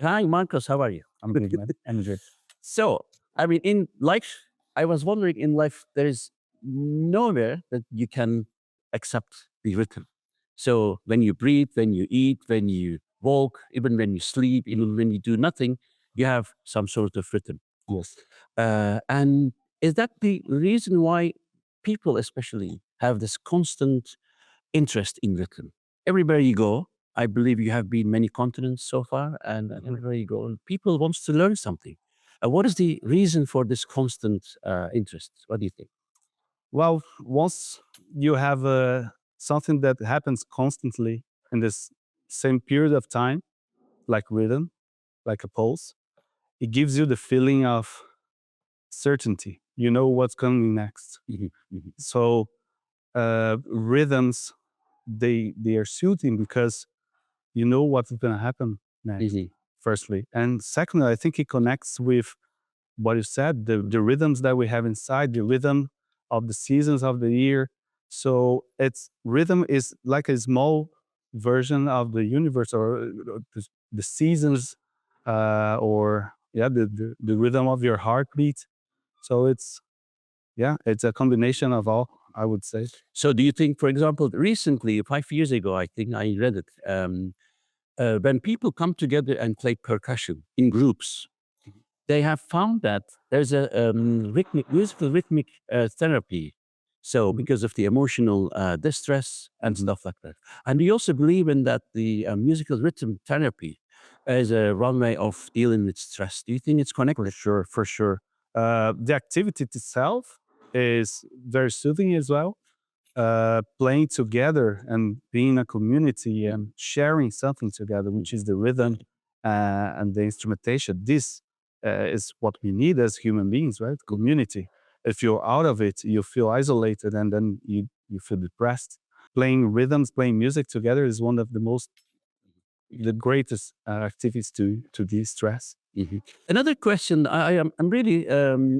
Hi, Marcos. How are you? I'm good, man. I'm good. So, I mean, in life, I was wondering in life, there is nowhere that you can accept the rhythm. So, when you breathe, when you eat, when you walk, even when you sleep, even when you do nothing, you have some sort of rhythm. Yes. And is that the reason why people, especially, have this constant interest in rhythm? Everywhere you go, I believe you have been many continents so far, and everywhere you go, people wants to learn something. What is the reason for this constant interest? What do you think? Well, once you have something that happens constantly in this same period of time, like rhythm, like a pulse, it gives you the feeling of certainty. You know what's coming next. Mhm, mhm. So rhythms, they are soothing because you know what's going to happen next. Mhm. Firstly, and secondly, I think it connects with what you said, the rhythms that we have inside, the rhythm of the seasons of the year. So it's rhythm is like a small version of the universe, or the seasons, or yeah, the rhythm of your heartbeat. So it's, yeah, it's a combination of all, I would say. So, do you think, for example, recently, 5 years ago, I think I read it, when people come together and play percussion in groups, they have found that there's a musical rhythmic therapy. So Mhm. because of the emotional distress and Mhm. stuff like that. And we also believe in that the musical rhythm therapy is a one way of dealing with stress. Do you think it's For connected? sure, for sure. The activity itself is very soothing as well. Playing together and being a community and sharing something together, which is the rhythm and the instrumentation. This is what we need as human beings, right? Community. If you're out of it, you feel isolated, and then you feel depressed. Playing rhythms, playing music together is one of the greatest activities to de-stress. Mhm. Another question, I'm really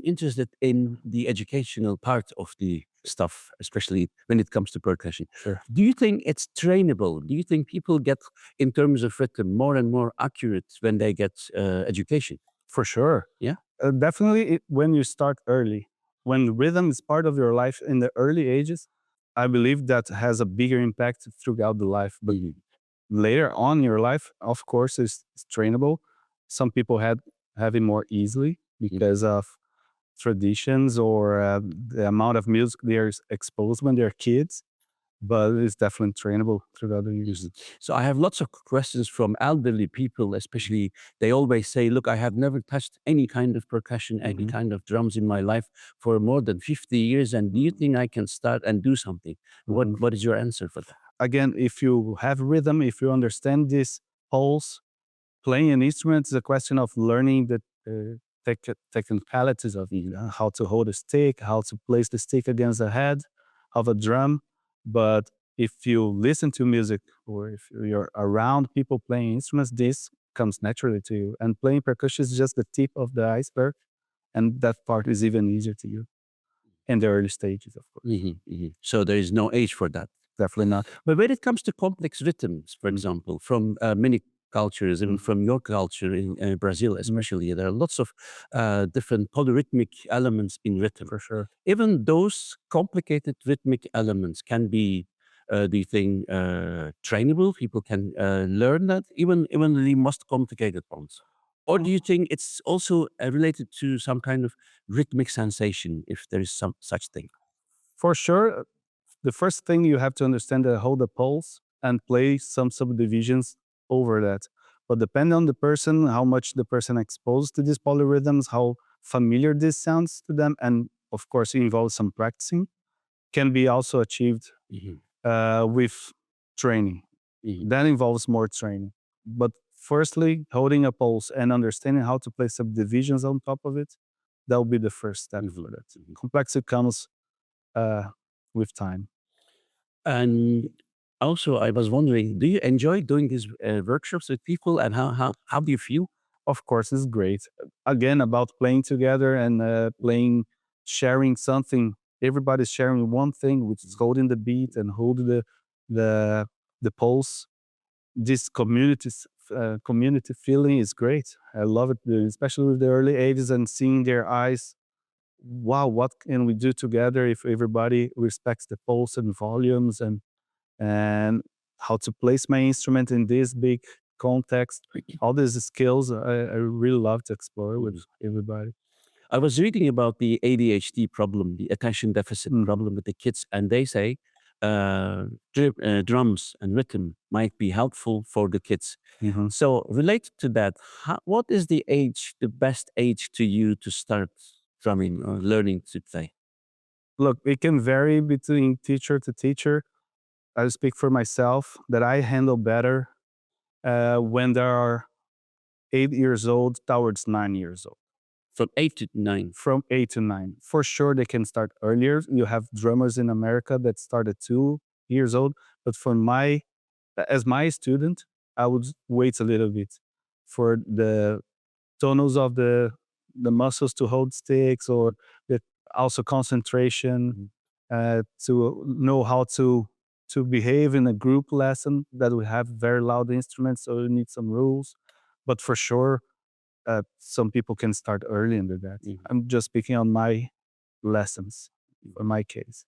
interested in the educational part of the stuff, especially when it comes to percussion. Sure. Do you think it's trainable? Do you think people get, in terms of rhythm, more and more accurate when they get education? For sure. Yeah. Definitely when you start early, when rhythm is part of your life in the early ages, I believe that has a bigger impact throughout the life. But Mhm. later on in your life, of course, it's trainable. Some people have it more easily Mhm. because of traditions or the amount of music they're exposed when they're kids, but it's definitely trainable throughout the years. Mhm. So I have lots of questions from elderly people, especially they always say, look, I have never touched any kind of percussion, any Mhm. kind of drums in my life for more than 50 years. And do you think I can start and do something? What Mhm. What is your answer for that? Again, if you have rhythm, if you understand this pulse, playing an instrument is a question of learning the technicalities of it, how to hold a stick, how to place the stick against the head of a drum. But if you listen to music or if you're around people playing instruments, this comes naturally to you. And playing percussion is just the tip of the iceberg, and that part is even easier to you in the early stages, of course. Mhm, mhm. So there is no age for that. Definitely not. But when it comes to complex rhythms, for Mm. example, from many cultures, even Mm. from your culture in Brazil, Mm. especially, there are lots of different polyrhythmic elements in rhythm. For sure. Even those complicated rhythmic elements can be, do you think, trainable? People can learn that, even the most complicated ones. Or do you think it's also related to some kind of rhythmic sensation, if there is some such thing? For sure, the first thing you have to understand is hold the pulse and play some subdivisions over that. But depending on the person, how much the person exposed to these polyrhythms, how familiar this sounds to them, and of course, it involves some practicing, can be also achieved Mhm, with training. mhm. That involves more training. But firstly, holding a pulse and understanding how to play subdivisions on top of it, that will be the first step for Mhm, that. mhm. Complexity comes uh, with time. And also, I was wondering, do you enjoy doing these workshops with people, and how do you feel? Of course, it's great. Again, about playing together and playing, sharing something. Everybody's sharing one thing, which is holding the beat and holding the the pulse. This community community feeling is great. I love it, especially with the early ages and seeing their eyes. Wow, what can we do together if everybody respects the pulse and volumes and how to place my instrument in this big context? All these skills I really love to explore with everybody. I was reading about the ADHD problem, the attention deficit Mm. problem with the kids, and they say drums and rhythm might be helpful for the kids. Mhm. So, related to that, what is the age, the best age to you to start drumming or learning to play? Look, it can vary between teacher to teacher. I speak for myself that I handle better when they are 8 years old towards 9 years old. From 8 to 9. From 8 to 9. For sure, they can start earlier. You have drummers in America that start at 2 years old. But as my student, I would wait a little bit for the tonals of the muscles to hold sticks, or also concentration, to know how to behave in a group lesson that we have very loud instruments, so you need some rules. But for sure, some people can start early into that. Mhm. I'm just speaking on my lessons, for my case.